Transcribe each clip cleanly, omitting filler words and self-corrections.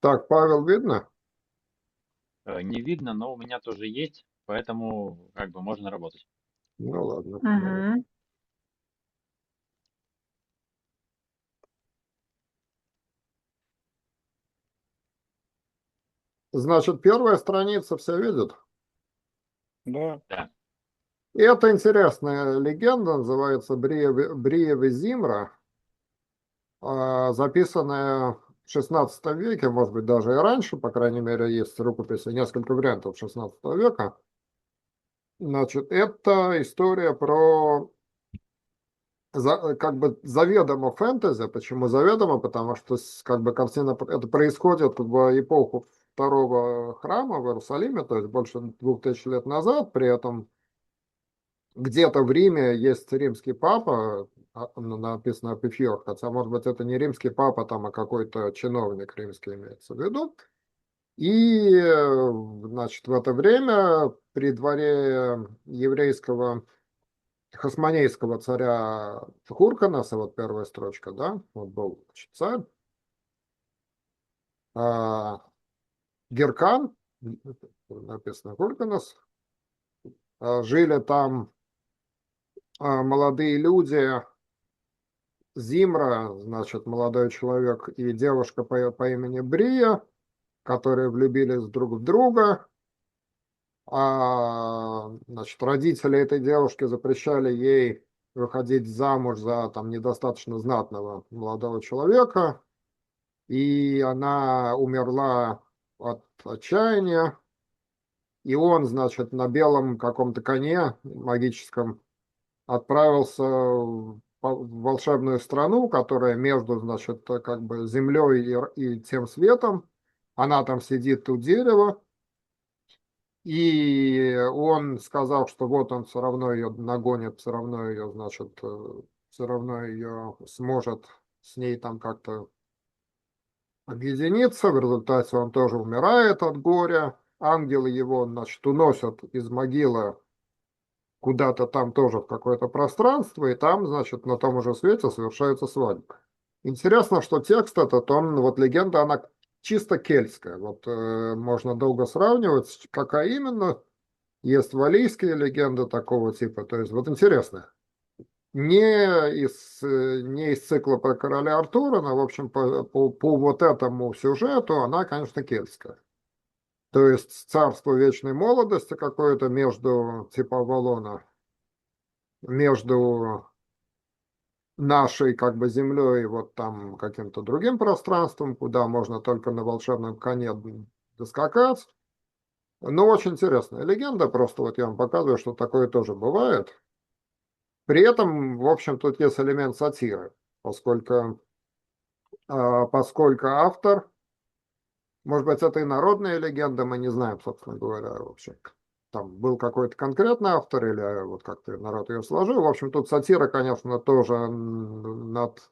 Так, Павел, видно? Не видно, но у меня тоже есть, поэтому как бы можно работать. Ну ладно. Давай. Мгм. Значит, первая страница все видят. Да. Да. И это интересная легенда, называется Бриеве Зимра, записанная в XVI веке, может быть, даже и раньше, по крайней мере, есть рукописи, несколько вариантов XVI века. Значит, это история про как бы заведомо фэнтези. Почему заведомо? Потому что как бы картина это происходит в эпоху второго храма в Иерусалиме, то есть больше 2000 лет назад. При этом где-то в Риме есть римский папа, написано Эпифиор, хотя, может быть, это не римский папа, там, а какой-то чиновник римский имеется в виду. И, значит, в это время при дворе еврейского хасмонейского царя Хурканаса, вот первая строчка, да, вот был, значит, царь, а, Геркан, написано Хурканас, жили там молодые люди, Зимра, значит, молодой человек и девушка по имени Брия, которые влюбились друг в друга. Значит, родители этой девушки запрещали ей выходить замуж за там недостаточно знатного молодого человека, и она умерла от отчаяния. И он, значит, на белом каком-то коне магическом отправился в волшебную страну, которая между, значит, как бы землей и тем светом. Она там сидит у дерева, и он сказал, что вот он все равно ее нагонит, все равно ее, значит, все равно ее сможет с ней там как-то объединиться. В результате он тоже умирает от горя. Ангелы его, значит, уносят из могилы куда-то там тоже в какое-то пространство, и там, значит, на том же свете совершается свадьба. Интересно, что текст этот, он, вот легенда, она чисто кельтская. Вот можно долго сравнивать, какая именно. Есть валлийские легенды такого типа. То есть, вот интересно. Не из цикла про короля Артура, но, в общем, по вот этому сюжету она, конечно, кельтская. То есть царство вечной молодости какое-то между, типа Авалона, между нашей как бы землей и вот там каким-то другим пространством, куда можно только на волшебном коне доскакать. Ну, очень интересная легенда, просто вот я вам показываю, что такое тоже бывает. При этом, в общем, тут есть элемент сатиры, поскольку автор, может быть, это и народная легенда, мы не знаем, собственно говоря, вообще. Там был какой-то конкретный автор или вот как-то народ ее сложил. В общем, тут сатира, конечно, тоже над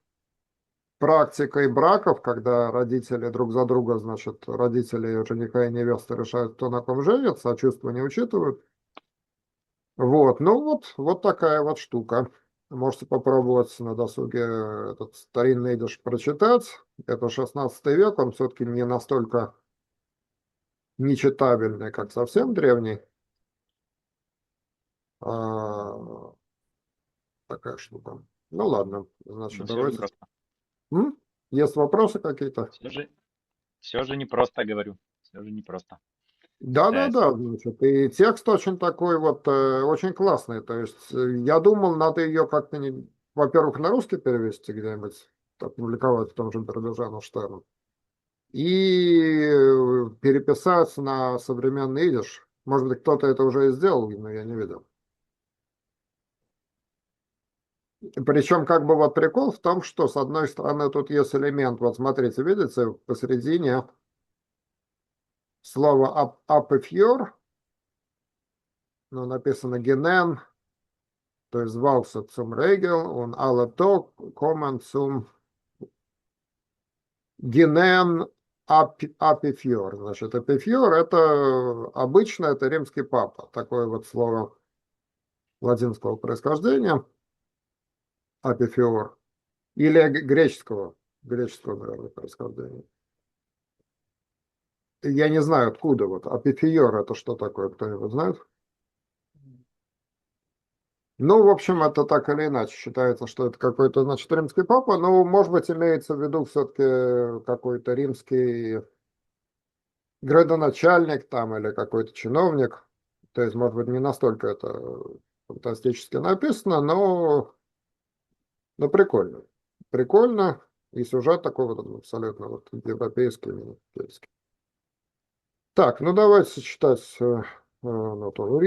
практикой браков, когда родители друг за друга, значит, родители жениха и невесты решают, кто на ком женится, а чувства не учитывают. Вот, ну вот такая вот штука. Можете попробовать на досуге этот старинный идиш прочитать. Это 16 век, он все-таки не настолько нечитабельный, как совсем древний. А, такая штука. Ну ладно, значит, Но все же давайте. непросто. М? Есть вопросы какие-то? Все же непросто, говорю. Все же непросто. Да, значит, и текст очень такой вот, очень классный. То есть я думал, надо ее как-то, во-первых, на русский перевести где-нибудь, опубликовать в том же Биробиджану Штерн, и переписать на современный идиш. Может быть, кто-то это уже и сделал, но я не видел. Причем, как бы вот прикол в том, что с одной стороны тут есть элемент, вот смотрите, видите, посередине слово «апэфьор», ну, написано «генен», то есть звался zum Regel und alle Tag kommen zum Genen Апифьор. Значит, апифьор это обычно это римский папа, такое вот слово латинского происхождения, апифиор, или греческого, наверное, происхождения. я не знаю откуда вот. Апифиор это что такое, кто-нибудь знает? Ну, в общем, это так или иначе считается, что это какой-то, значит, римский папа, но, может быть, имеется в виду все-таки какой-то римский градоначальник там или какой-то чиновник. То есть, может быть, не настолько это фантастически написано, но прикольно. Прикольно, и сюжет такой вот абсолютно вот европейский, европейский. Так, ну давайте читать натуру.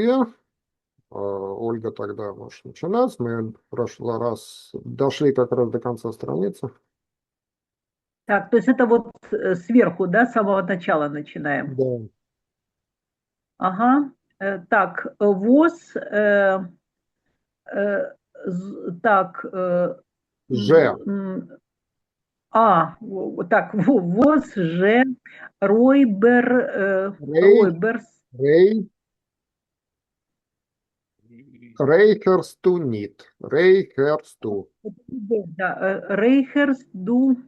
Ольга, тогда можешь начинать. Мы в прошлый раз дошли как раз до конца страницы. Так, то есть это вот сверху, да, с самого начала начинаем. Да. Ага. Так, ВОЗ, так, Ж. так, ВОЗ, Ж, Ройбер, Рей, Ройберс, Рей, Рейхерстунит. Рейхерсту. да, Рейхерсдунит.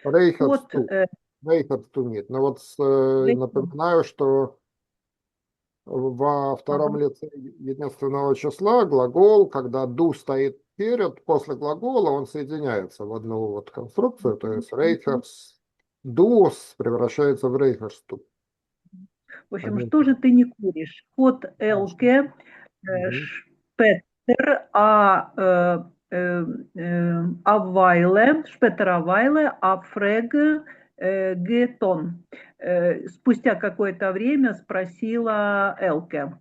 Вот, Рейхерсту. Рейхерстунит. Но вот напоминаю, что во втором лице единственного числа глагол, когда ду стоит перед, после глагола, он соединяется в одну вот конструкцию, то есть рейхерс дуос превращается в рейхерсту. в общем, что же ты не куришь? Хот Элке, Шпеттер, Аввайле, Шпеттер Аввайле, Афрег, Гетон. Спустя какое-то время спросила Элке.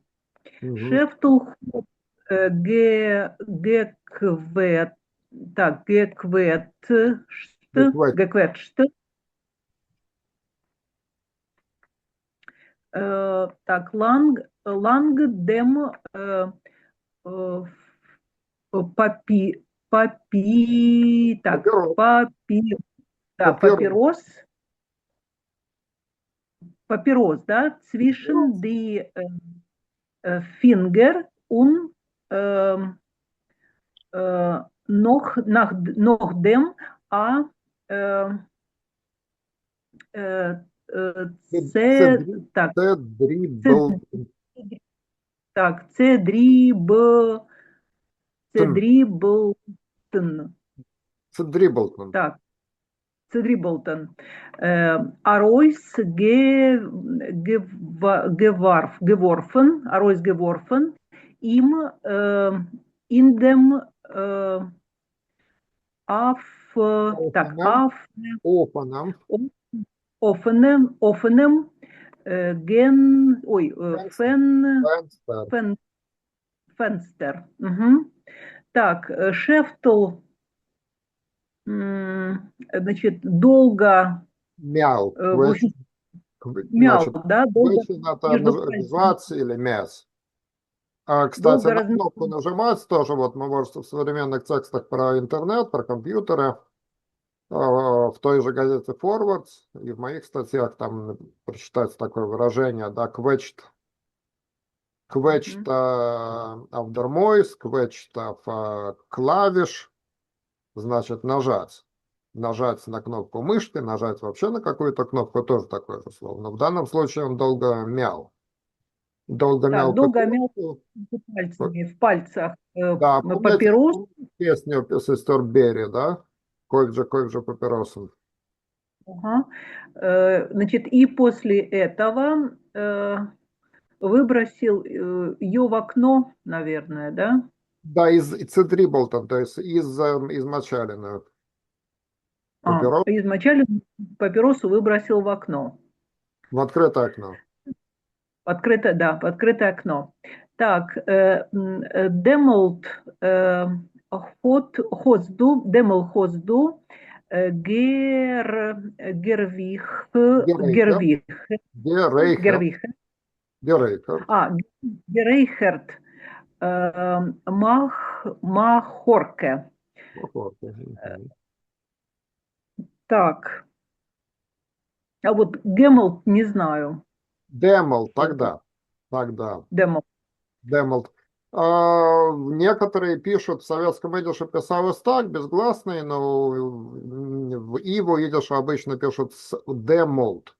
Шефтул геквет, так, гекветшт, так, лангдем так, Папирос. папирос, да, zwischen die Finger und noch dem так, Цедриблтон. Так, Цедриблтон. Аройс geworfen, Аройс geworfen, им in dem offenem Fenster. Так, Шефтл, значит, долго мял, мял, да, долго называться или мяс. Кстати, на кнопку нажимать тоже, вот мы можем в современных текстах про интернет, про компьютеры, в той же газете Forwards и в моих статьях там прочитать такое выражение, да, quetched авдермойс, quetched клавиш, значит нажать. Нажать на кнопку мышки, нажать вообще на какую-то кнопку, тоже такое же слово. Но в данном случае он долго мял. Долго мял пальцами, в пальцах да, папирос. Песню сестер Берри, да? Кой-же папиросом. Ага. Значит, и после этого выбросил ее в окно, наверное, да? Да, из Цедриблтон, то есть измочалина. Измочалину папиросу выбросил в окно. В открытое окно. Открытое, да, в открытое окно. Так, демолт хозду, гервих. Герейхерт. Махорке. Так. А вот Гемолт не знаю. Демол, тогда. Демолт. Некоторые пишут, в советском идише писалось так, безгласный, но в Иво идише обычно пишут с демолд.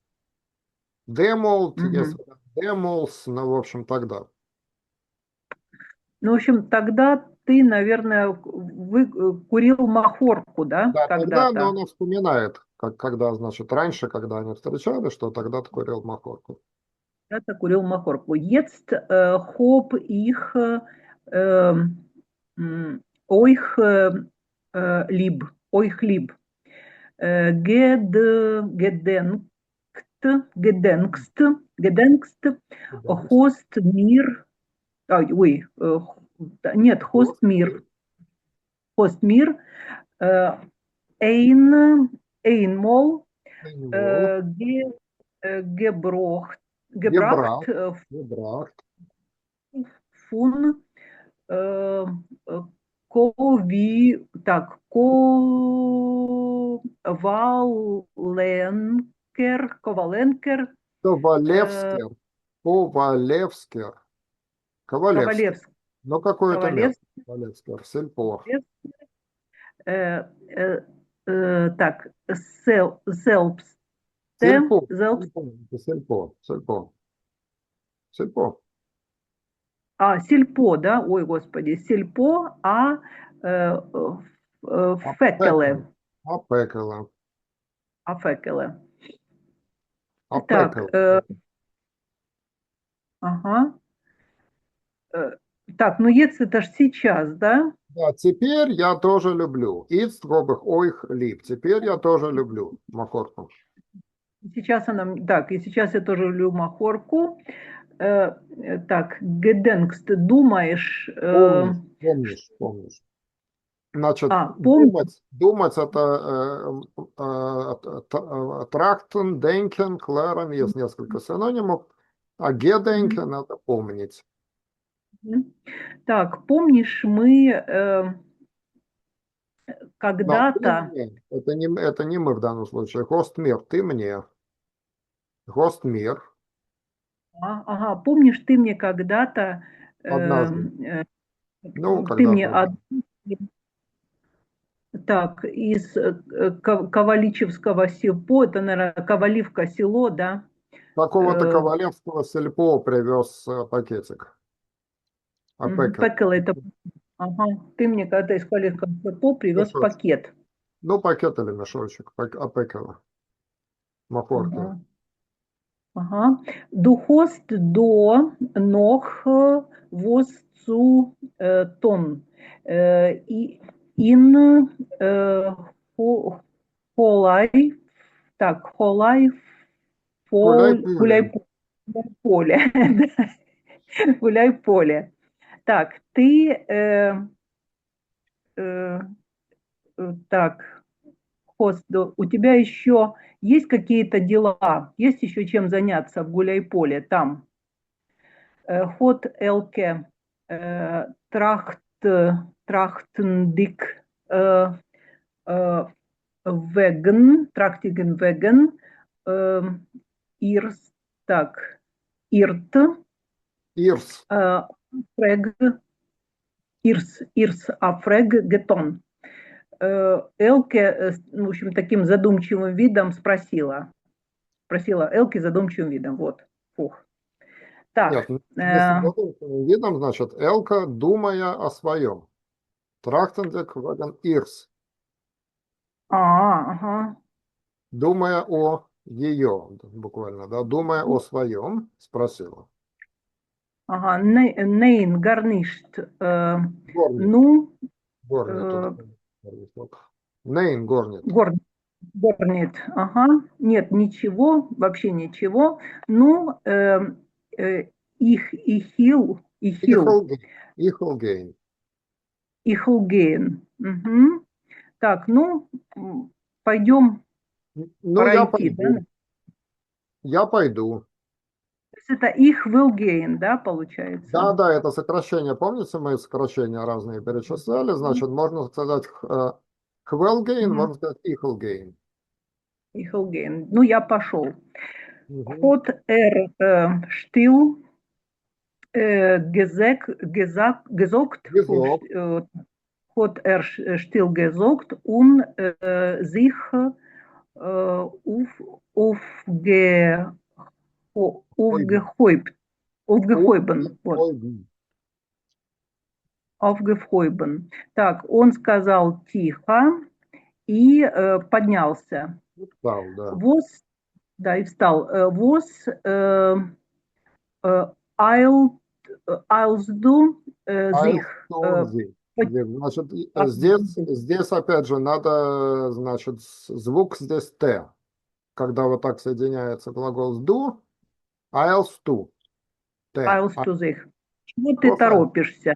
Демолд, Мгм. если демолс, ну, в общем, тогда. Ну, в общем, тогда ты, наверное, курил махорку, да, Да, тогда, но когда-то? она вспоминает, когда, значит, раньше, когда они встречались, что тогда ты курил махорку. Когда-то курил махорку. Jetzt hab ich euch lieb, euch lieb. Gedenkt, gedenkst, Host mir, ой, нет, Host mir, einmal ge, gebracht Gebracht, gebracht. von äh, так, Коваленкер, Ковалевскер, Ковалевскер, Ковалевский. Ковалевский, Ну, какое-то место. Ковалевский, Ковалевскер, Сельпо. э, э, так, Зелпсте, Сельпо, Зелпс, Сельпо, это Сельпо, Сельпо, Сельпо. Сельпо, да, ой, господи, Сельпо, Апекеле, Фекеле, Апекеле, Фекеле. Так, Апекеле. ага. Э, Так, ну если это ж сейчас, да? Да, теперь я тоже люблю. Ist habe ich euch lieb. Теперь я тоже люблю махорку. Сейчас она, так, и сейчас я тоже люблю махорку. Так, gedenkst, ты думаешь, Помнишь, помнишь, помнишь. Значит, помнишь, думать это trachten, denken, klären, есть несколько синонимов, а gedenken это помнить. так, помнишь, мы Но ты когда-то, мне, это не мы в данном случае, Гостмир, ты мне, Гостмир, ага, помнишь, ты мне когда-то, однажды, э, ну, ты мне, когда-то, да. так, из Коваличевского село, это, наверное, Коваливка село, да? Какого-то Ковалевского сельпо привез пакетик. Апека. Пекла это, ага, ты мне когда из Коваливского село привез Мешочек. пакет. Ну, пакет или мешочек, апекова, махорки. Ага. Ага. Du hast da noch was zu tun. In Холай, так, Холай, Гуляй-поле. поле, гуляй поле. Так, ты, э, так, Хостел, у тебя еще есть какие-то дела? Есть еще чем заняться в Гуляйполе там? Ход Элке, Трахтендик, Веген, Трахтиген Веген, Ирс, так, Ирт, Ирс. Фрег, Ирс, Фрег, Гетон. Элке, в общем, таким задумчивым видом спросила. Спросила Элке задумчивым видом. Вот. Фух. Нет, Так. не с задумчивым видом, значит, Элка, думая о своем. Трахтендек ваген Ирс. Ага. Думая о ее, буквально, да, думая о своем, спросила. Ага. Нейн, гарништ. Горнит. Ну, Горнит. Нейн горнит. горнит. Ага. Нет, ничего, вообще ничего. Ну, ихил, Ихолгейн. ихлгейн. Угу. Так, ну, пойдем, Ну, пора я идти, да? пойду. Я пойду. То есть это их will gain, да, получается? Да, да, это сокращение. Помните, мы сокращения разные перечисляли? Значит, можно сказать Хвелгейн, можно сказать Ихлгейн. Их will gain. Ну, я пошел. Угу. Ход эр штил, Gesagt, Gesagt. hat er still gesagt und sich aufge, aufgehäubt, aufgehäuben. Вот. Ой, Aufgehäuben. Так, он сказал тихо и поднялся. встал, да. Was, да, и встал. Was eilt, eilst du sich? Айлстонзи. Значит, Ах, здесь опять же надо, значит, звук здесь Т. Когда вот так соединяется глагол с ду, айлсту. Т. eilst du sich? Чего ты Просто, торопишься?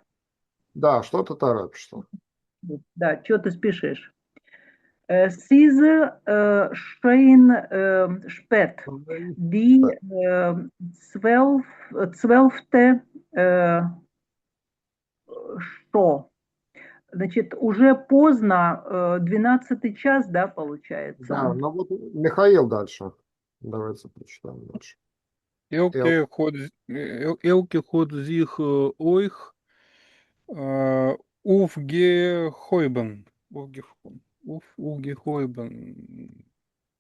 да, что ты торопишься? Да, чего ты спешишь? Diese schön spät. Die zwölfte что? Значит, уже поздно, 12 час, да, Да, получается? ну вот Михаил дальше. Давайте прочитаем дальше. Elke hat sich euch aufgehäuben. Aufgehäuben.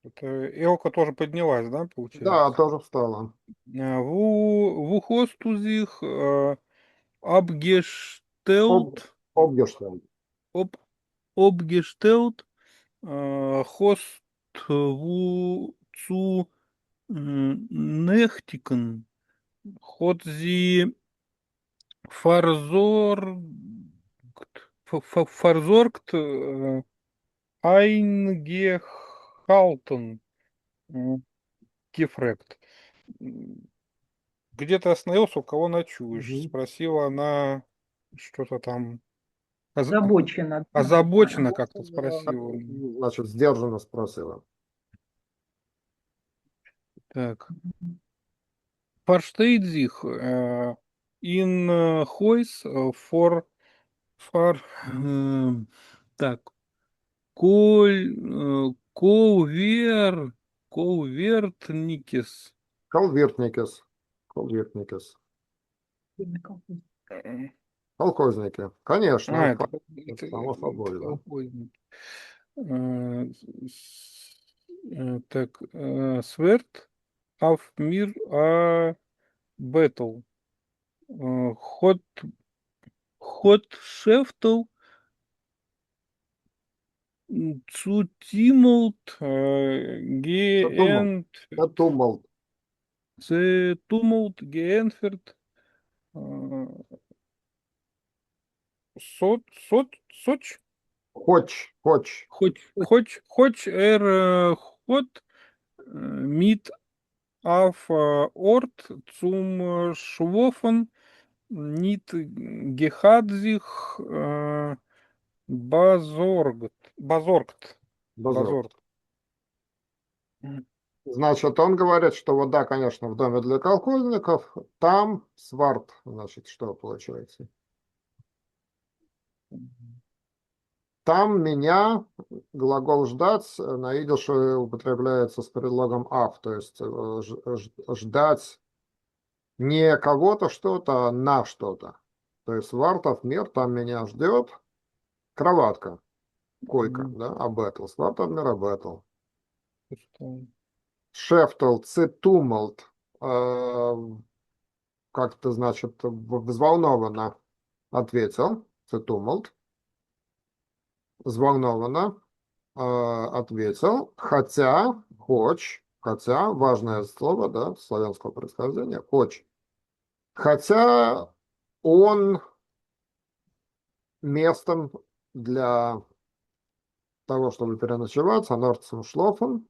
Это Элка тоже поднялась, да, Да, получается? тоже встала. Wo hast du sich abgestellt? Обгештель. Ob, abgestellt? Hast du zu nächtigen? Hat sie versorgt, versorgt eingehalten, gefragt. Где ты остановился, у кого ночуешь? Мгм. Спросила она что-то там. Озабочена. Озабоченно как-то спросила. Значит, сдержанно спросила. Так. Versteht sich in Heus for так. Коверникес. Колвертникес. Колвертникес. Колхозники. Конечно, Это само собой, да. колхозник. Так, Сверт, Афмир, Бэтл. Хот Шефтл, Цутимулт, Геэнт, Затумал. Тумулт, Геэнферт, Соч, Хоч. Хоч, Хот, Мит, Аф, Орт, Цум, Швофен, Нит, Гехадзих, Базоргт. Базор. Значит, он говорит, что вот да, конечно, в доме для колхозников, там сварт, значит, что получается? Там меня, глагол ждать, на идише употребляется с предлогом ав, то есть ждать не кого-то что-то, а на что-то. То есть вартов мир, там меня ждет кроватка, койка, да, абэтл, свартов мир абэтл. Шефтл, цитумалт, как-то, значит, взволнованно ответил, цитумалт, взволнованно ответил, хотя, хотя, важное слово, да, славянского происхождения, хотя он местом для того, чтобы переночевать, анорцем шлофен,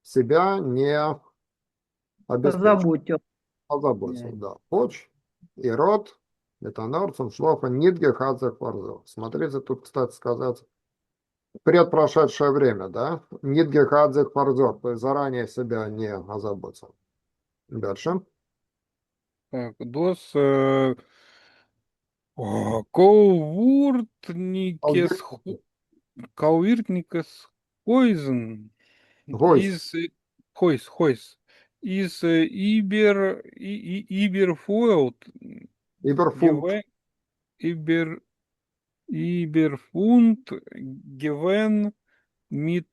себя не обеспечил. Озаботил, да. И род, это анорцем шлофен, нидге хадзех варзел. Смотрите, тут, кстати сказать, предпрошедшее время, да, нидге хадзех варзел, то есть заранее себя не озаботил. Дальше. Так, дос Ковуртникес Кауиртникес Хойзен Гойс. из Хойс из Иберфуэлд, Иберфунт. Ибер, Иберфунд, Гевен, Мит,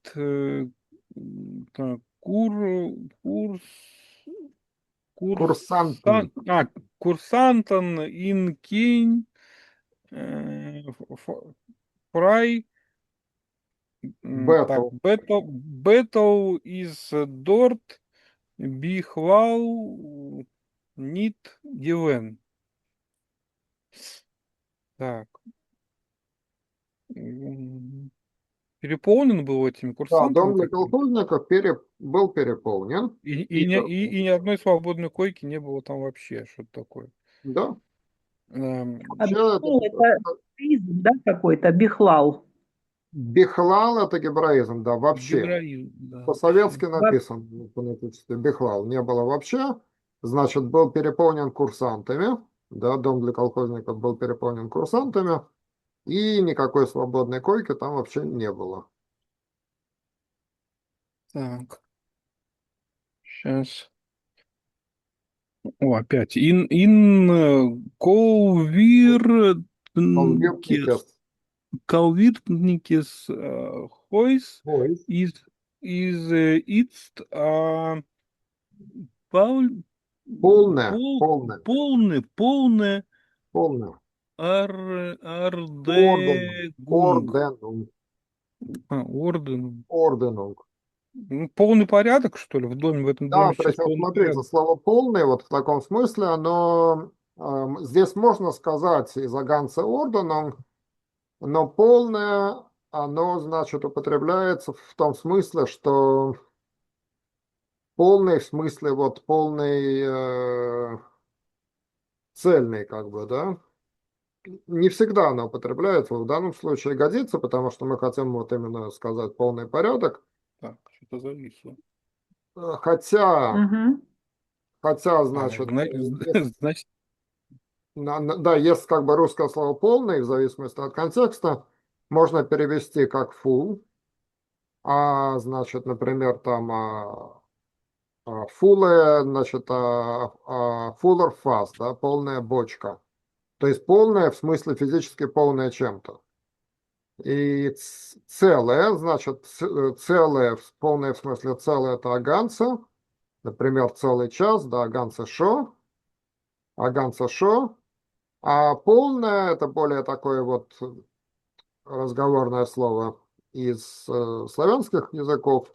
так, курс, Курсантен. Курсантон, Инкинь, Фрай, так, Бэтл. Бэтл из Дорт, Бихвал, Нит, Гевен. Так. Переполнен был этими Да, курсантами дом для какими-то. колхозников был переполнен. И ни одной свободной койки не было там вообще. Что-то такое. Да, А вообще Бихлал это героизм, да, какой-то? Бихлал. Бихлал это гебраизм, да, вообще. Героизм, да, вообще. По-советски написан фонетически Бихлал. Не было вообще. Значит, был переполнен курсантами. Да, дом для колхозников был переполнен курсантами. И никакой свободной койки там вообще не было. Так. Сейчас. О, опять. Колверникес. Колвиртникес Хойс Ой, из Ицт Пауль полное, полное полное. Орден, Ардегунг. орденунг, Орден. орденунг. Ну, полный порядок, что ли, в доме, в этом Да, доме сейчас причем, полный смотрите, порядок. слово «полный» вот в таком смысле, оно здесь можно сказать из Аганца орденом, но «полное», оно, значит, употребляется в том смысле, что полный, в смысле вот полный, цельный, как бы, да. Не всегда оно употребляется, в данном случае годится, потому что мы хотим вот именно сказать полный порядок. Так, что-то зависло. Хотя, Мгм. значит, Значит, да, есть как бы русское слово полный, в зависимости от контекста, можно перевести как full, значит, например, там full, значит, fuller fast, да, полная бочка. То есть полная в смысле физически полная чем-то. И целое, значит, целое, полное в смысле целое это аганца, например, целый час, да, аганца шо, а полное это более такое вот разговорное слово из славянских языков,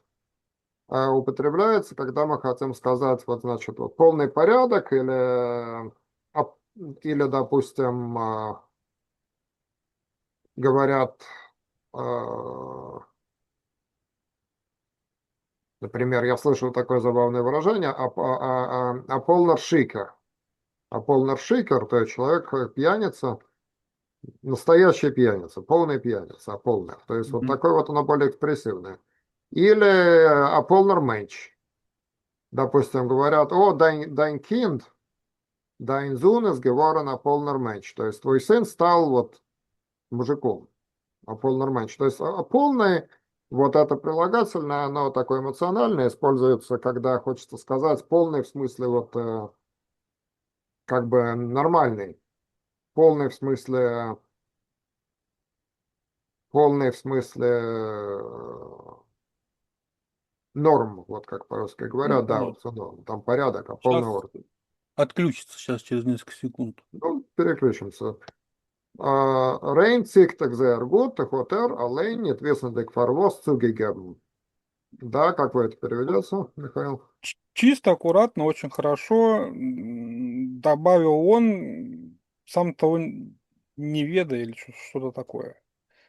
употребляется, когда мы хотим сказать, вот, значит, вот, полный порядок а, или допустим, говорят, например, я слышал такое забавное выражение, полнер шикер. А полнер шикер, то есть человек пьяница, настоящая пьяница, полная пьяница, полная. То есть вот такой вот оно более экспрессивное. Или полнер менч. Допустим, говорят, о, dein Kind, dein Sohn ist geworden a полнер менч. То есть твой сын стал вот мужиком, а полнер менч. То есть полный, вот это прилагательное, оно такое эмоциональное, используется, когда хочется сказать полный в смысле вот как бы нормальный. Полный в смысле, полный в смысле норм, вот как по-русски говорят, да, вот понятно. все норм, там порядок, а Сейчас полный орден. отключится сейчас через несколько секунд. Ну, переключимся. Rein züchtig sehr gut, hat allein nicht wissentlich für was zugegeben. Да, как вы это переведете, Михаил? Чисто, аккуратно, очень хорошо. Добавил он, сам того не ведая или что-то такое.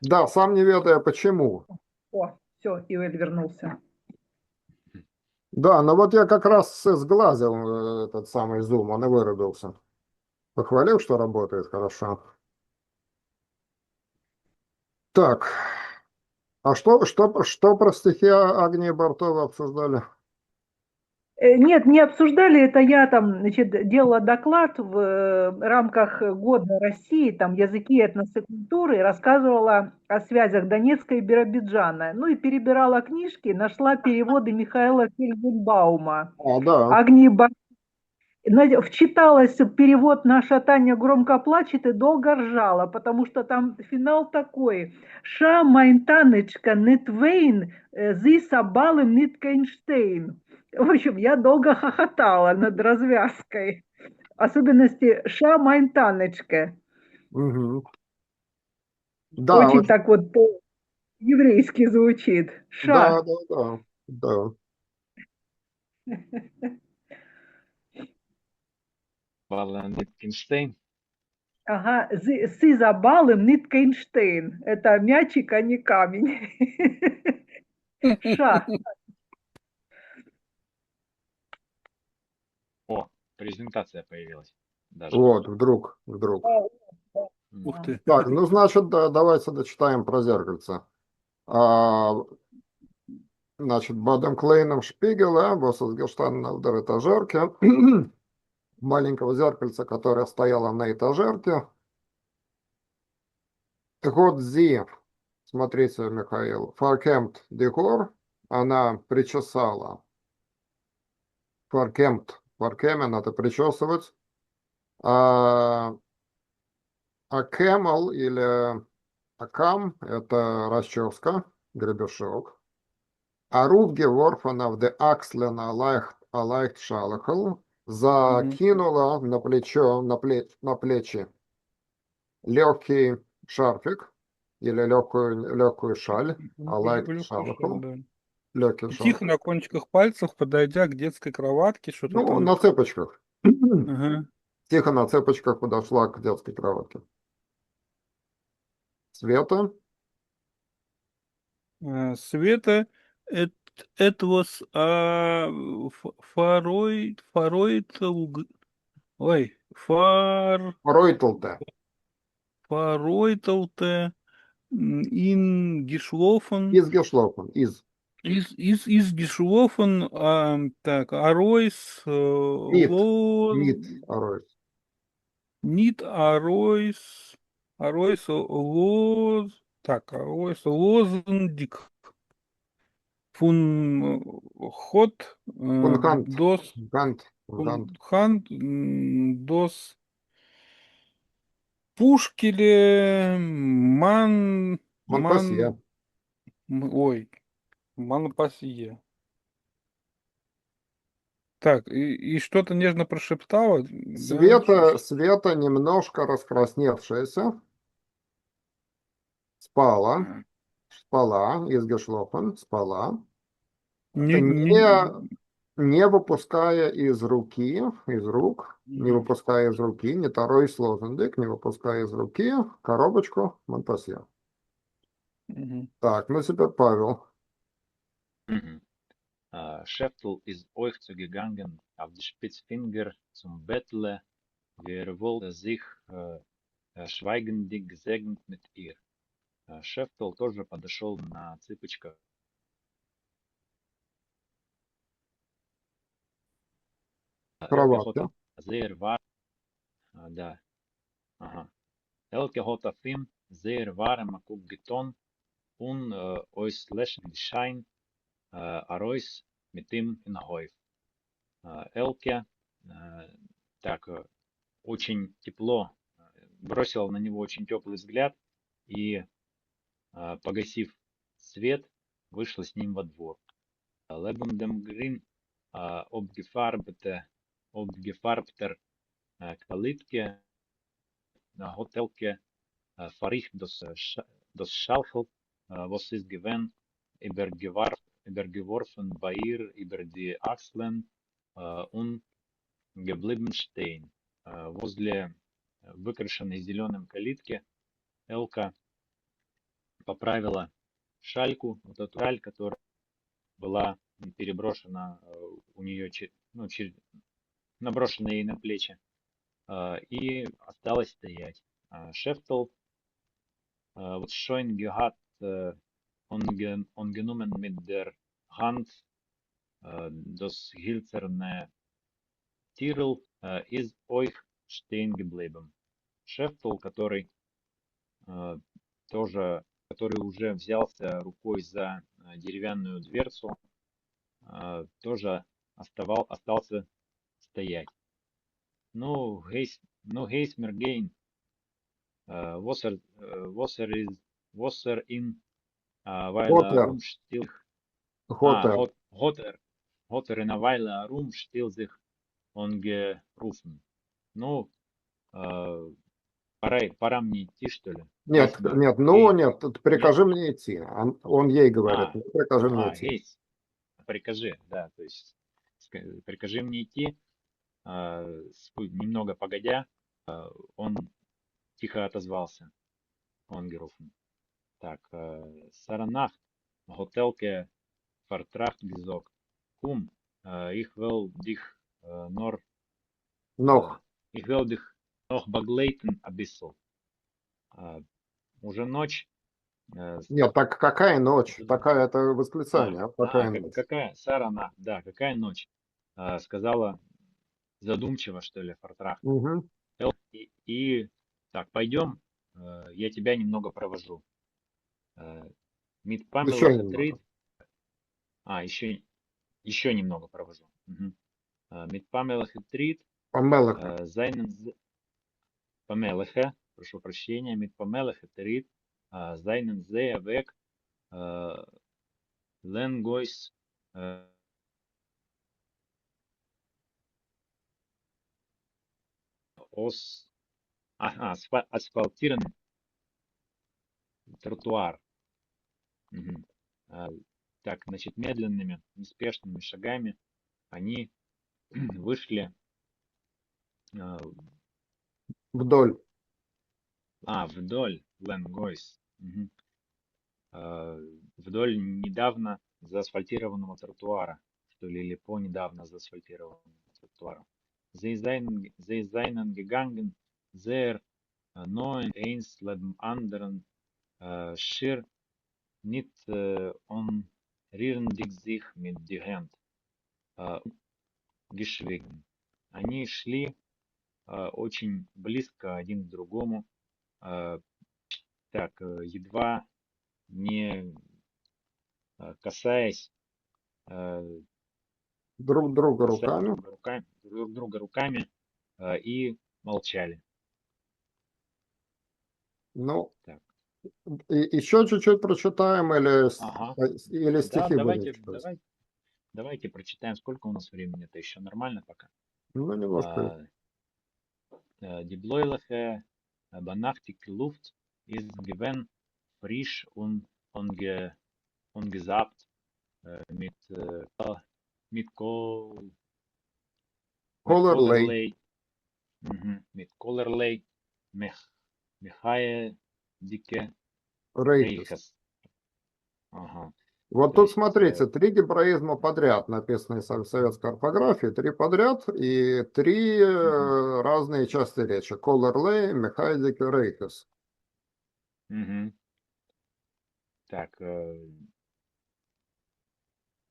Да, сам не ведая почему. О, все, Ивель вернулся. Да, но вот я как раз сглазил этот самый зум, он и вырубился. Похвалил, что работает хорошо. Так, а что про стихи Агнии Барто вы обсуждали? Нет, не обсуждали это. Я там, значит, делала доклад в рамках года России, там языки, этнос и культуры, рассказывала о связях Донецка и Биробиджана. Ну и перебирала книжки, нашла переводы Михаила Фельденбаума. А, да. Огни вчиталась в перевод, наша Таня громко плачет и долго ржала, потому что там финал такой. Ша майнтанечка нетвейн, зи сабалым ниткейнштейн. В общем, я долго хохотала над развязкой. Особенности ша майнтанечка. Мгм. Да, Очень так вот по-еврейски звучит. да, Ша. да, да, да. Валентинштейн. Ага, сы забалым ниткейнштейн. Это мячик, а не камень. Ша. О, презентация появилась даже. Вот, вдруг. Ух Мгм. ты. Так, ну, значит, давайте дочитаем про зеркальце. А, значит, Бадам Клейном Шпигеля, Гостен на этажерке, маленького зеркальца, которое стояло на этажерке. Годзи, смотрите, Михаил, Фаркемт Декор, она причесала. Фаркемен это причесывать. А, Акемел или Акам это расческа, гребешок. А Руф Геворфана в де Акслен Алайхт Шалахал Мгм. закинула на плечо, на плечи легкий шарфик или легкую шаль, Алайхт Легкую шаль, Шалахал, да. легкий И тихо шарфик. на кончиках пальцев, подойдя к детской кроватке, что-то Ну, там. на цепочках. Ага. Тихо на цепочках подошла к детской кроватке. Света, Света, это was ой, Ройтелте, Фаройтлте ин Гишлофен, Изгешлофен, из Гишлофен, так, Аройс, Нит, Ло, Нит, Аройс. Нит, Аройс, Лоз, так, Аройс, Лозендик, фун хот, Фунхант, дос, Фунхант, хан, дос, Пушкеле, Монпассье. ой, Манпасье. Так, и что-то нежно прошептала, да? Света немножко раскрасневшаяся, спала, А, Изгешлофен, спала, Не, не, не выпуская из рук, не выпуская из руки, не Тарой Слозендик, не выпуская из руки коробочку Монпассье. Мгм. Так, ну теперь Павел. Mhm. Scheftel ist euch zugegangen auf die Spitzfinger zum Bettle. Wir wollten sich schweigendig gesegnet mit ihr. Шефтл тоже подошел на цыпочках. Элке Кроватке. хота зеер вар, да, ага. Элке хота фим зеер варем акук гетон un ois лешен дишайн аройс митим ингойв. Элке так очень тепло бросила на него очень теплый взгляд и, погасив свет, вышла с ним во двор. Лебендем Грин обгефарбтер калитке готелке фарих дос шалхel was ist gewen übergeworfen bei ihr über die Achseln und geblieben stehen. Возле выкрашенной зеленым калитки Элка поправила шальку, вот эту шаль, которая была переброшена у нее, ну, наброшена ей на плечи, и осталась стоять. Шефтл вот schön gehabt, ungenommen mit der Hand das Hölzerne Tierl ist euch stehen geblieben. Шефтл, который который уже взялся рукой за деревянную дверцу, тоже остался стоять. Ну, Гейс Мергейн, Wasser in, weil Готер. rumstill, Готер. Hotter in a Weile rumstill sich gerufen. Ну, пора мне идти, что ли? Нет, Гейс нет, нет, тут прикажи мне идти. Он ей говорит, прикажи мне идти. Гейс, прикажи, да, то есть прикажи мне идти. Немного погодя, он тихо отозвался, Онгеруфен. Так, Саранахт, Готелке, Фартрахт, Гизок, Кум, их will dich nor, Нох. ich will dich noch begleiten ein bisschen. Уже ночь. Нет, так какая ночь? Такая это восклицание. Какая ночь? Какая, Саранахт, да, какая ночь? Сказала задумчиво, что ли, Фартрахт. Угу. И так, пойдем, я тебя немного провожу. Mit Pamela Еще немного. еще немного провожу. Mit Pamela Hetried, Памелаха. Pamelache, прошу прощения, mit Pamela Hetried, seinen sehr weg, Lengois, асфальтированный тротуар. Мгм. Так, значит, медленными, неспешными шагами они вышли Вдоль. вдоль Ленгойс. Вдоль недавно заасфальтированного тротуара, что ли, или по недавно заасфальтированному тротуару. Sie seien gegangen, sehr neun eins neben anderen, schier nicht unrührendig sich mit die Hand geschwiegen. Они шли очень близко один к другому, так, едва не касаясь Друг друга касаясь руками. друг друга руками и молчали. Ну, Так. и еще чуть-чуть прочитаем или Ага. или Да, стихи будем читать? давайте прочитаем. Сколько у нас времени? Это еще нормально пока. Ну, немножко. Die bläuliche benachtige Luft ist gewinn frisch und ungesappt mit Colorley. Mit Colorley Михая Дике Рейхес. Рейхес. Ага. Вот То тут есть, смотрите, 3 гебраизма подряд, написанные в советской орфографии, 3 подряд и 3 разные части речи. Колорлей, Михайдик и Рейхес. Так, в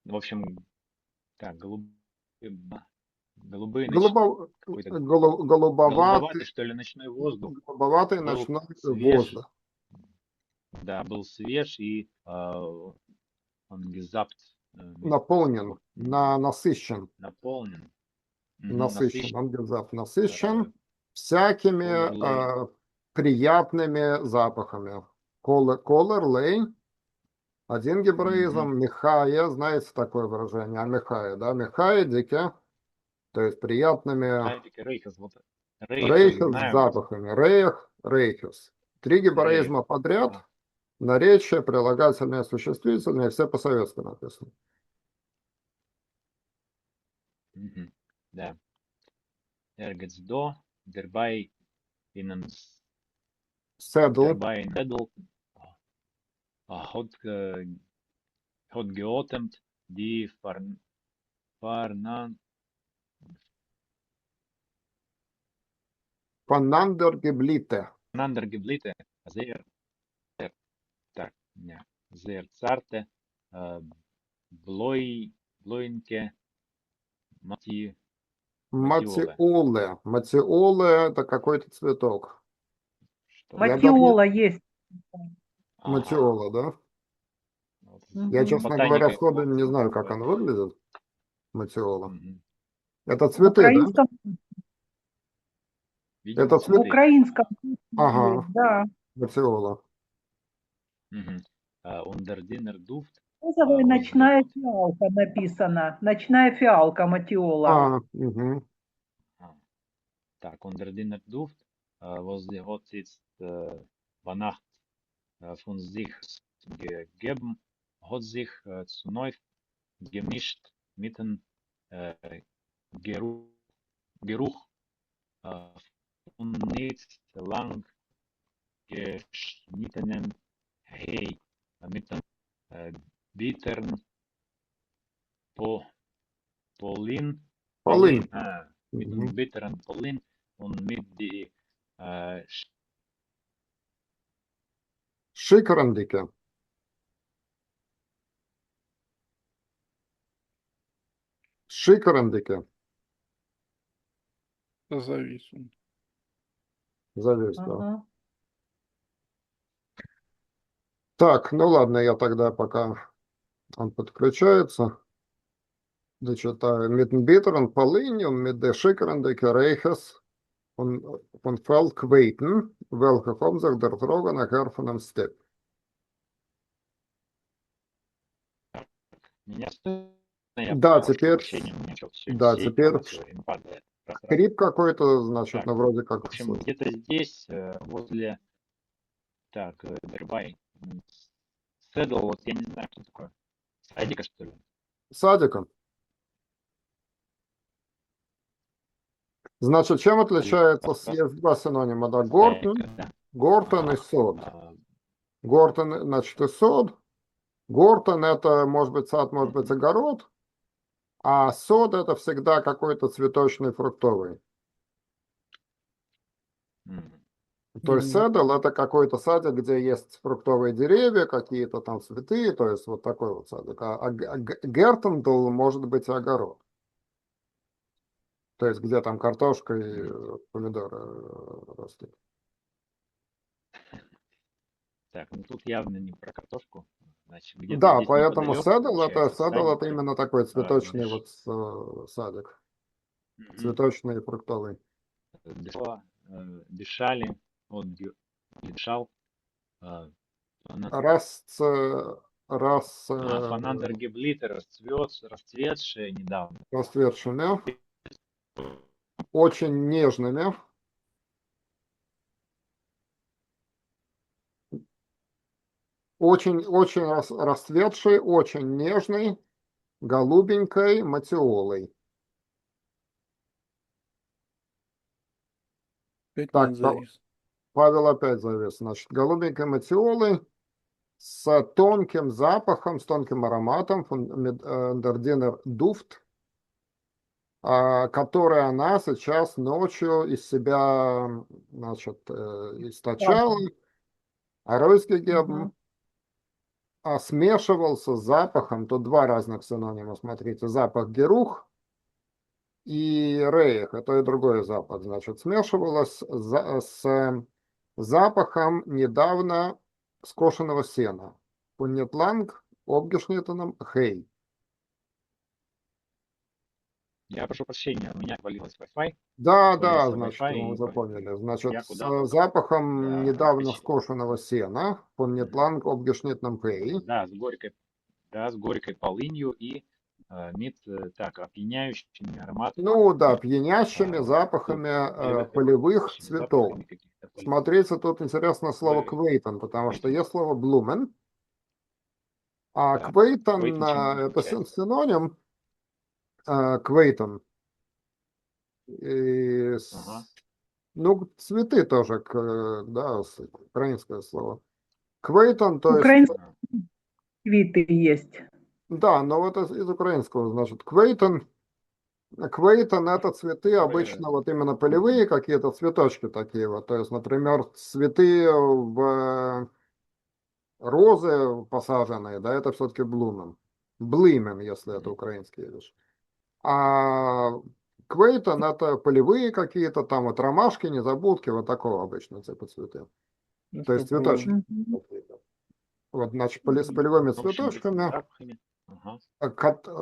общем, так, голубые какой-то голубоватый, что ли, ночной воздух. Голубоватый был ночной свеж. воздух. Да, был свеж и он gesagt, Наполнен, насыщен. наполнен. Насыщен, он gesagt, насыщен всякими приятными запахами. Колорлей. Один гебраизм, Михая, знаете такое выражение, Михая, да, Михая, дике, то есть приятными Рейхес с запахами, рейхес. 3 гебраизма подряд, наречие, прилагательное, существительное, все по-советски написано. Да. Ergens до, dabei in Седл, hat geatmet, die Voneinander geblieben. sehr zarte, Блоинке, Матиоле. Матиоле. Матиоле это какой-то цветок. Что? Я даже не... Матиола есть. Ага. Матиола, да? Вот Я, Мгм. честно говоря, ботаникой сходу не знаю, плохо как она бывает. выглядит. Матиола. Мгм. Это В цветы, да? украинском, Видимо, Это в цвет... цветы. украинском Ага, есть, да. матиола. Мгм. Ундердинер Дуфт. Розовая Возле ночная вот. фиалка написано. Ночная фиалка матиола. Угу. А, Так, Ундердинер Дуфт. Возле вот ist Weihnacht von sich gegeben, hat sich zu neu gemischt mit dem Geruch, Geruch von nicht lang geschnittenem Hay mit dem bitteren Po Polin, Полынь. mit Угу. dem bitteren Polin und mit die äh, Шикарандики. Шикарандики. Завис он. Завис, да. Ага. Так, ну ладно, я тогда, пока он подключается, дочитаю. Mit dem bitteren Polin und mit der Schickerandike Reiches von Feldqueten, welche kommt sich der Droge nachher von dem Stepp. меня слышно, я Да, прошу теперь, прощения, у меня что-то да, сеть теперь там все время падает. Раз. скрип какой-то, значит, Так, ну, вроде в как общем, слышно. где-то здесь, возле, так, Дербай, Седл, вот я не знаю, кто такое, Садика, что ли? Садиком. Значит, чем отличается есть два синонима, да? Гортон, Садика, да. Гортон и сод. А, Гортон, значит, и сод. Гортон это может быть сад, может быть огород, а сод это всегда какой-то цветочный, фруктовый. м, То есть седл это какой-то садик, где есть фруктовые деревья, какие-то там цветы, то есть вот такой вот садик. А гертендл может быть и огород. То есть где там картошка и помидоры растут. Так, ну тут явно не про картошку, значит, где-то Да, здесь поэтому неподалеку, седл это получается, в садике, именно такой цветочный беш- вот садик. мгм, Цветочный и фруктовый. Бешали, вот Бешал, э, Раз, Фанандер Геблитер расцветшие недавно. расцветшими, очень нежными, очень расцветшей, очень нежной, голубенькой матиолой. Опять Так, не завис. Павел опять завис. Значит, голубенькой матиолой с тонким запахом, с тонким ароматом, Дердинер Дуфт, который она сейчас ночью из себя, значит, источала, Мгм. смешивался с запахом, тут два разных синонима, смотрите, запах герух и рейх, это и другой запах, значит, смешивалось с запахом недавно скошенного сена. Пунетланг, обгешнитаном, хей. Я прошу прощения, у меня отвалилось Wi-Fi. Да, Отвалился значит, Wi-Fi, мы и запомнили. Значит, я с куда-то запахом недавно отскочил. скошенного сена, пунетланг, обгешнитном, хей. Да, с горькой полынью и так, опьяняющими ароматами, Ну да, пьянящими запахами полевых полевыми цветов. запахами каких-то полей. Смотрите, тут интересно слово Ой, квейтон, потому что этим. есть слово блумен, а Так, квейтон Квейтон чем это отличается? синоним квейтон. И Ага. ну, цветы тоже, да, украинское слово. Квейтон, то есть, Украинские Ага. цветы есть. да, но вот из украинского, значит, квейтон. Квейтон это цветы обычно вот именно полевые какие-то цветочки такие вот. То есть, например, цветы в розы посаженные, да, это все-таки блумен. Блимен, если это украинский язык. А Квейтон это полевые какие-то там вот ромашки, незабудки, вот такого обычно типа цветы. Сейчас То есть цветочки. попробуем. Мгм. какие-то. Вот, значит, с полевыми В общем, такими цветочками, запахами. Ага.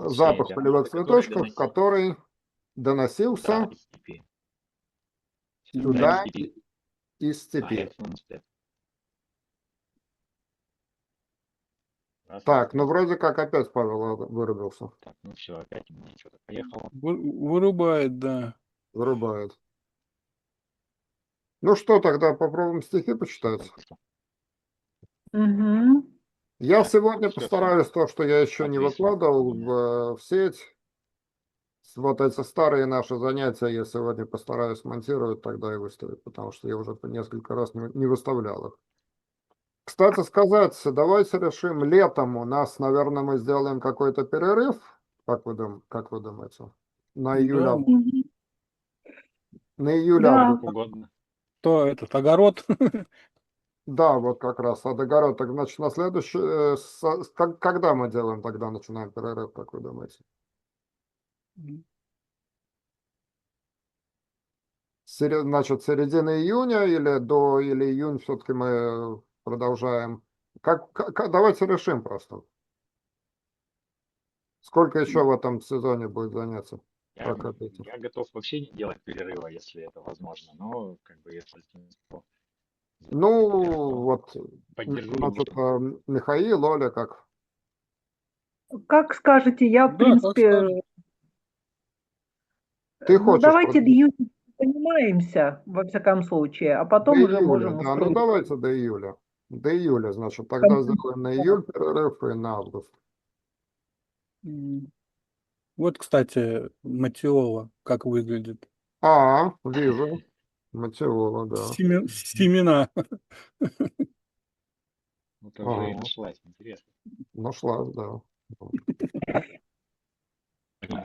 запах Шесть полевых ароматы, которые цветочков, который да, доносился из степи. Сюда из сюда степи. из А, степи. это степ. Раз, раз, Так, ну раз. вроде как опять Павел вырубился. Так, ну все, опять у меня что-то поехало. Вырубает, да. Вырубает. Ну что, тогда попробуем стихи почитать. Только что. Мгм. Я Так, сегодня все, постараюсь то, что я еще не отвисло выкладывал у меня. в сеть. Вот эти старые наши занятия я сегодня постараюсь монтировать, тогда и выставить, потому что я уже по несколько раз не выставлял их. Кстати сказать, давайте решим летом у нас, наверное, мы сделаем какой-то перерыв. Как вы думаете? На июль, Да, Мгм. на июль, Да. август. Как угодно. то этот огород. Да, вот как раз Адагород. Так, значит, на следующий, когда мы делаем тогда, начинаем перерыв, как вы думаете? Значит, середина июня или июнь все-таки мы продолжаем? Давайте решим просто. Сколько еще в этом сезоне будет заняться? Я, Как хотите. я готов вообще не делать перерыва, если это возможно. Но, как бы, если большинство сделает, Ну, то вот, поддержу любую. значит, Михаил, Оля, как? Как скажете, я, в Да, как принципе, скажешь. Ты ну, хочешь давайте до июня занимаемся, во всяком случае, а до потом уже июля, можем да, ну устроить. давайте до июля. До июля, значит, тогда сделаем на июль перерыв и на август. М. Вот, кстати, Матиола как выглядит. Вижу. Матиола, да. Семена. Вот уже и Ага, нашлась, интересно. нашлась, да.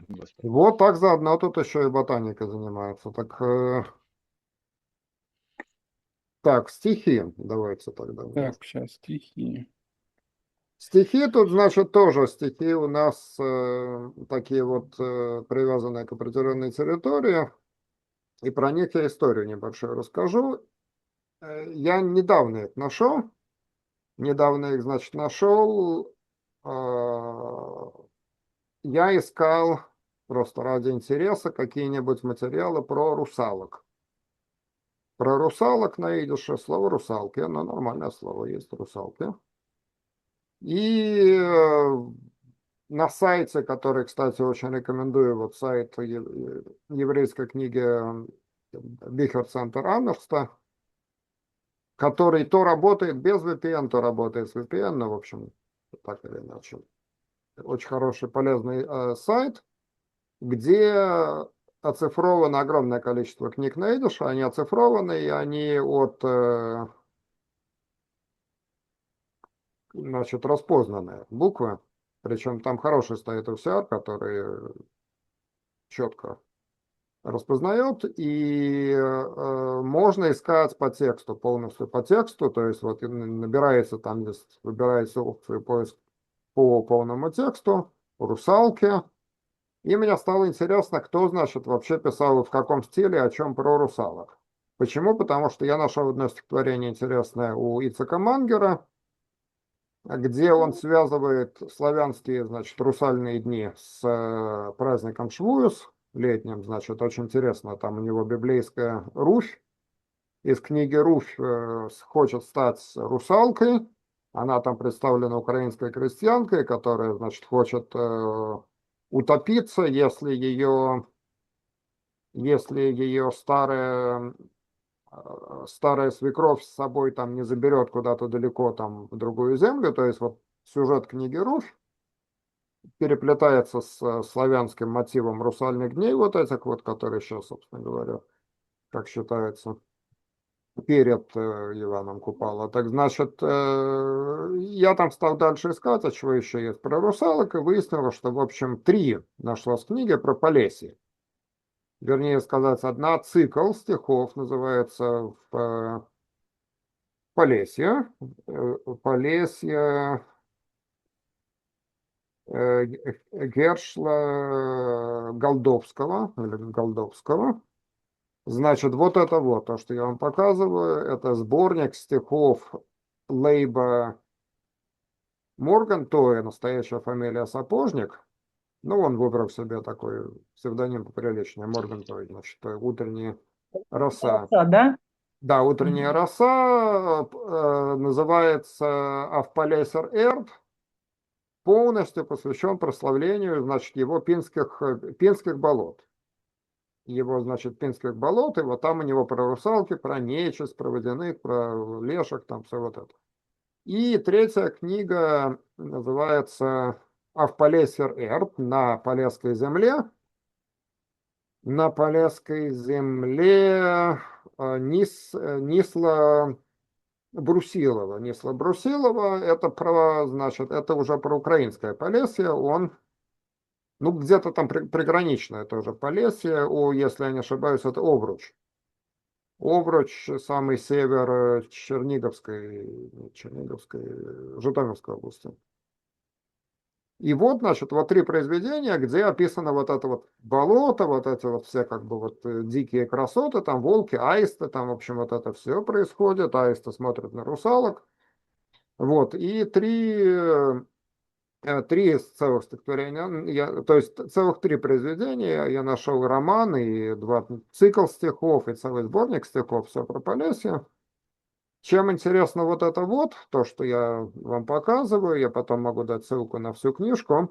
Господи. Вот так заодно тут еще и ботаника занимается. Так, стихи давайте тогда Так, немножко. сейчас стихи. Стихи тут, значит, тоже стихи у нас такие вот привязанные к определенной территории. И про них я историю небольшую расскажу. Я недавно их нашел. Недавно их, значит, нашел. Я искал просто ради интереса какие-нибудь материалы про русалок. Про русалок на идише слово русалки, оно нормальное слово, есть русалки. И на сайте, который, кстати, очень рекомендую, вот сайт еврейской книги Бихер Центр Аннерста, который то работает без VPN, то работает с VPN, ну, в общем, так или иначе. Очень хороший, полезный сайт, где оцифровано огромное количество книг на идише, они оцифрованы, и они значит, распознанные буквы, причем там хороший стоит OCR, который четко распознает, и можно искать по тексту, полностью по тексту, то есть вот набирается там, есть, выбирается опцию поиск по полному тексту, русалки, и мне стало интересно, кто, значит, вообще писал и в каком стиле, о чем про русалок. Почему? Потому что я нашел одно стихотворение интересное у Ицека Мангера, где он связывает славянские, значит, русальные дни с праздником Швуюс летним, значит, очень интересно, там у него библейская Руфь, из книги Руфь хочет стать русалкой, она там представлена украинской крестьянкой, которая, значит, хочет утопиться, если ее старая свекровь с собой там не заберет куда-то далеко там в другую землю, то есть вот сюжет книги Руфь переплетается с славянским мотивом русальных дней, вот этих вот, которые сейчас, собственно говоря, как считается, перед Иваном Купала. Так значит, я там стал дальше искать, а чего еще есть про русалок, и выяснилось, что, в общем, 3 нашлось книги про Полесье. Вернее сказать, одна цикл стихов называется Полесье. Полесье. Гершла Голдовского, или Голдовского. Значит, вот это вот, то, что я вам показываю, это сборник стихов Лейба Моргантоя, настоящая фамилия Сапожник. Ну, он выбрал себе такой псевдоним поприличнее, Моргантой, значит, «Утренняя роса». Отца, да? Да, «Утренняя Мгм. роса» называется «Авполесер Эрб», полностью посвящен прославлению, значит, его пинских болот. Его, значит, пинских болот, и вот там у него про русалки, про нечисть, про водяных, про лешек, там все вот это. И третья книга называется «Авполесер Эрб» на Полесской земле. На Полесской земле Нисла Брусилова. Нисла Брусилова, это про, значит, это уже про украинское Полесье. Он, ну, где-то там приграничное тоже Полесье. Если я не ошибаюсь, это Овруч. Овруч, самый север Житомирской области. И вот, значит, вот три произведения, где описано вот это вот болото, вот эти вот все как бы вот дикие красоты, там волки, аисты, там, в общем, вот это все происходит, аисты смотрят на русалок. Вот, и три из целых стихотворения, то есть целых три произведения, я нашел роман и цикл стихов, и целый сборник стихов, все про Полесье. Чем интересно вот это вот, то, что я вам показываю, я потом могу дать ссылку на всю книжку.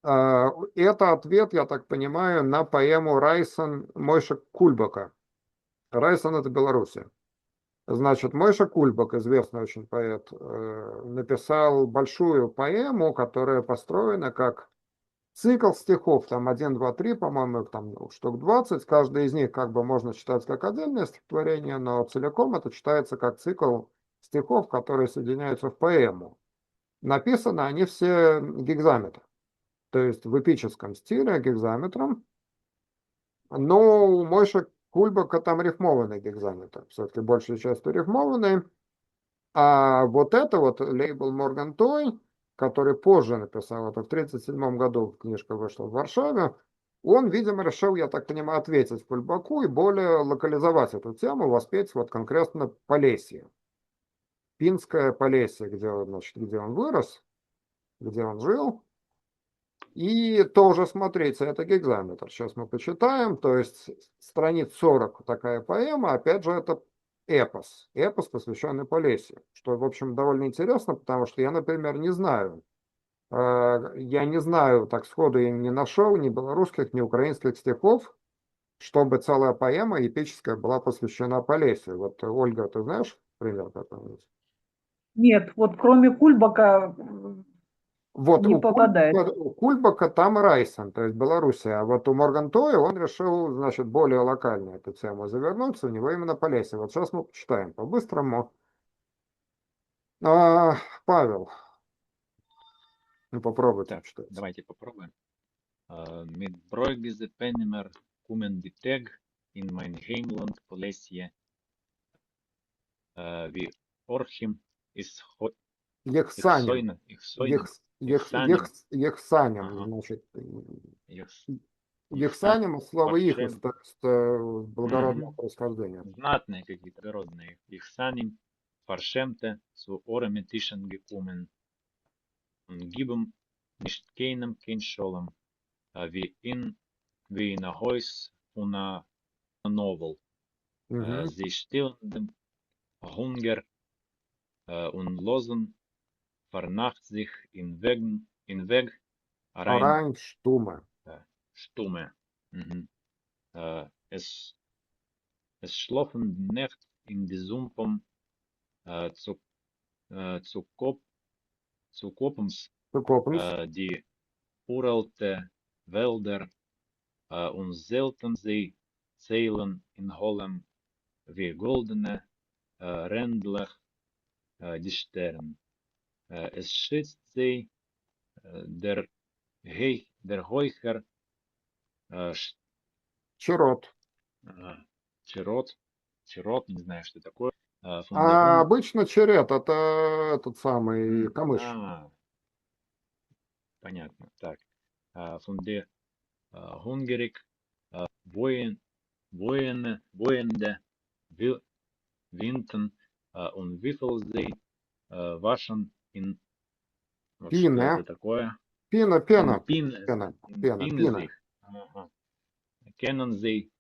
Это ответ, я так понимаю, на поэму Райсон Мойша Кульбака. Райсон — это Белоруссия. Значит, Мойша Кульбак, известный очень поэт, написал большую поэму, которая построена как цикл стихов, там 1, 2, 3, по-моему, их там штук 20, каждый из них как бы можно читать как отдельное стихотворение, но целиком это читается как цикл стихов, которые соединяются в поэму. Написаны они все гекзаметром, то есть в эпическом стиле гекзаметром, но у Мойши Кульбака там рифмованный гекзаметр, все-таки большей частью рифмованный. А вот это вот лейбл Морган Той, который позже написал, это в 1937 году книжка вышла в Варшаве, он, видимо, решил, я так понимаю, ответить Кульбаку и более локализовать эту тему, воспеть вот конкретно Полесье. Пинское Полесье, значит, где он вырос, где он жил. И тоже, смотрите, это гекзаметр. Сейчас мы почитаем. То есть страниц 40 такая поэма. Опять же, это эпос. Эпос, посвященный Полесью. Что, в общем, довольно интересно, потому что я, например, не знаю. Я не знаю, так сходу я не нашел ни белорусских, ни украинских стихов, чтобы целая поэма эпическая была посвящена Полесью. Вот, Ольга, ты знаешь пример какой-нибудь? Нет, вот кроме Кульбака Вот не попадает. У Кульбака там Райсон, то есть Белоруссия, а вот у Моргантоя он решил, значит, более локально эту тему завернуться, у него именно Полесье. Вот сейчас мы почитаем по-быстрому. Павел, ну попробуйте Так, почитать. давайте попробуем. Mit Bruegese Pennimer kommen die Tag in mein Heimland Polesje, wie Orchim Ехсанем. Ихсаним, Ехсанем, ага, значит, Ихсан, Ехсанем от слова Ихус, Фаршем, то есть благородного происхождения. знатные какие-то дородные. Ихсаним, Фаршемте, zu Oreme Tischen gekommen, und geben nicht keinem kein Scholem, wie in a Heus und a Novel. Угу. Sie stillen den Hunger und losen Vernacht sich in Weg rein Арайн Штума. Stumme. Mhm. Es, es schlofen die Nacht in die Sumpfen zu, zu, zu Kopens, Копнс. die uralte Wälder und selten sie zählen in Holm wie goldene Rändler die Sterne. Es schützt sie der, der Heucher Чирот. Чирот, Чирот, не знаю, что такое. А Фундерун. обычно черед — это этот самый камыш. понятно. Так. Von der hungrig wohende Winden und wie viel sie waschen in... Вот что Пина. это такое? Пена. In Пена. sich. Ага. Kennen sie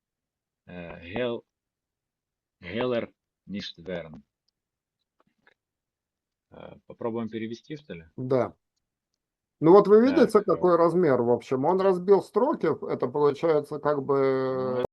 heller nicht werden. Попробуем перевести, что ли? Да. Ну вот вы видите, Так, какой размер, в общем. Он разбил строки, это получается как ну, бы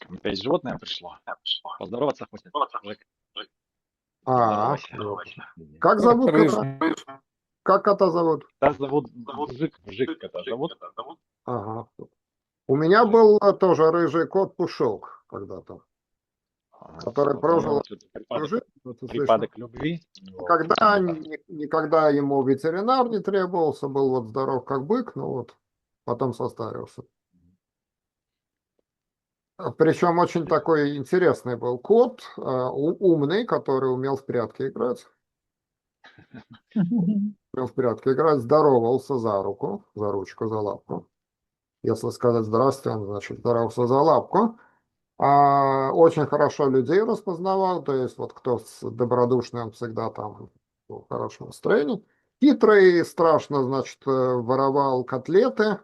Опять животное пришло. Поздороваться хочет. Жек, А, поздоровайся. вот. Как зовут кота? Рыжий. Как кота зовут? Кота зовут Жик кота зовут. Ага. У меня был тоже рыжий кот Пушок когда-то, который Вот у прожил него что-то всю жизнь, это слышно. припадок любви. у него Когда, где-то. никогда ему ветеринар не требовался, был вот здоров как бык, но вот потом состарился. Причем очень такой интересный был кот, умный, который умел в прятки играть. Умел в прятки играть, здоровался за руку, за ручку, за лапку. Если сказать «здрасте», он, значит, здоровался за лапку. Очень хорошо людей распознавал, то есть вот кто добродушный, он всегда там был в хорошем настроении. Хитрый, страшно, значит, воровал котлеты,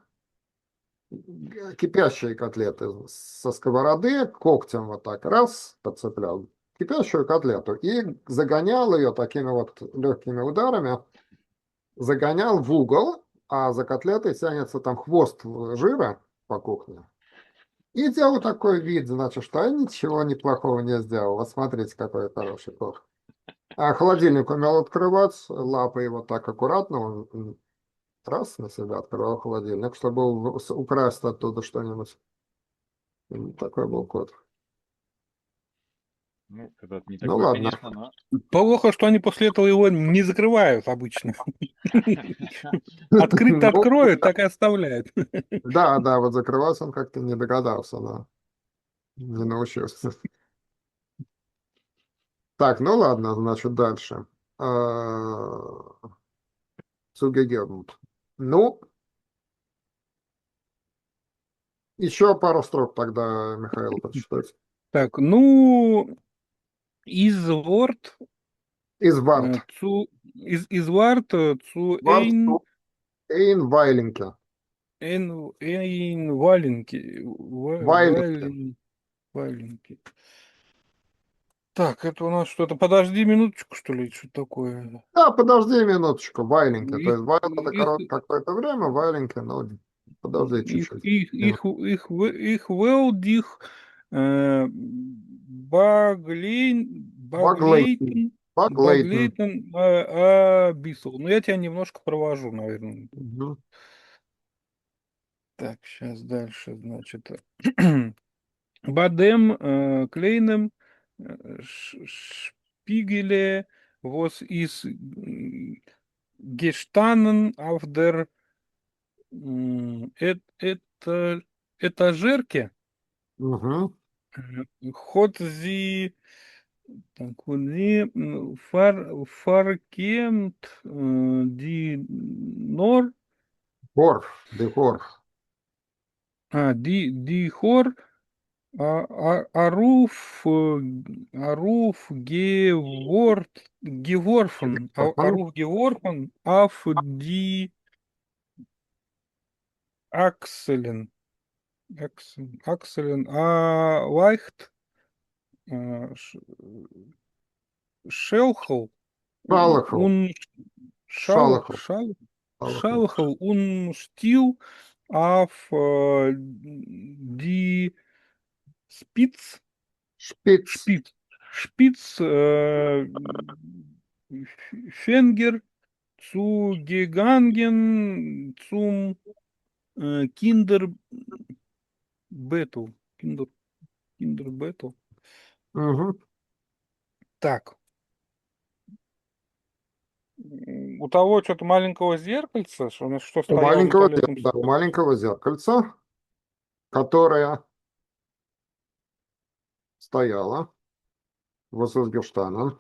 кипящие котлеты со сковороды, когтем вот так раз подцеплял кипящую котлету и загонял ее такими вот легкими ударами, загонял в угол, а за котлетой тянется там хвост жира по кухне. И делал такой вид, значит, что я ничего неплохого не сделал. Вот смотрите, какой хороший кот. А холодильник умел открывать, лапы его так аккуратно, он раз на себя открывал холодильник, чтобы украсть оттуда что-нибудь. Такой был кот. Ну, когда не Ну такой, ладно. конечно, но Плохо, что они после этого его не закрывают обычно. Открыть-то Ну, откроют, так и оставляют. да, да, вот закрываться он как-то не догадался, да. Не научился. Так, ну ладно, значит, дальше. Сугегернут. Ну, еще пару строк тогда, Михаил, прочитать. Так, ну, из Word Из Варт. из Word zu Варт Эйн Вайленке. ein валенки. Вайленке. Валенки. Так, это у нас что-то. Подожди минуточку, что ли, что такое? Да, подожди минуточку, Вайленке. То Их, есть Вайл это их, какое-то время, Вайленке, ну, подожди чуть-чуть. их велдих Баглейтен. Баглейтен. Баглейтен Бисел. Ну, я тебя немножко провожу, наверное. Мгм. Так, сейчас дальше, значит. Бадем Клейнем Шпигеле was is gestanden auf der Этажерке. Мгм. Hat sie, так, вот, die verkennt die Nor, Хорф. Дехорф. die Hor Aruf geworfen, Aruf geworfen auf die Achseln. Achseln, leicht Ш- Шелхл Шалахов. und Шалахов. Шалахов. Шалхл und Stil auf die Spitz, Шпиц. Spitz Finger zugegangen zum Kinderbettel. Kinderbettel. Мгм. Так. У того что-то маленького зеркальца, что У стояло на маленького, туалетном да, у столике. маленького зеркальца, которое стояло возле Гештана.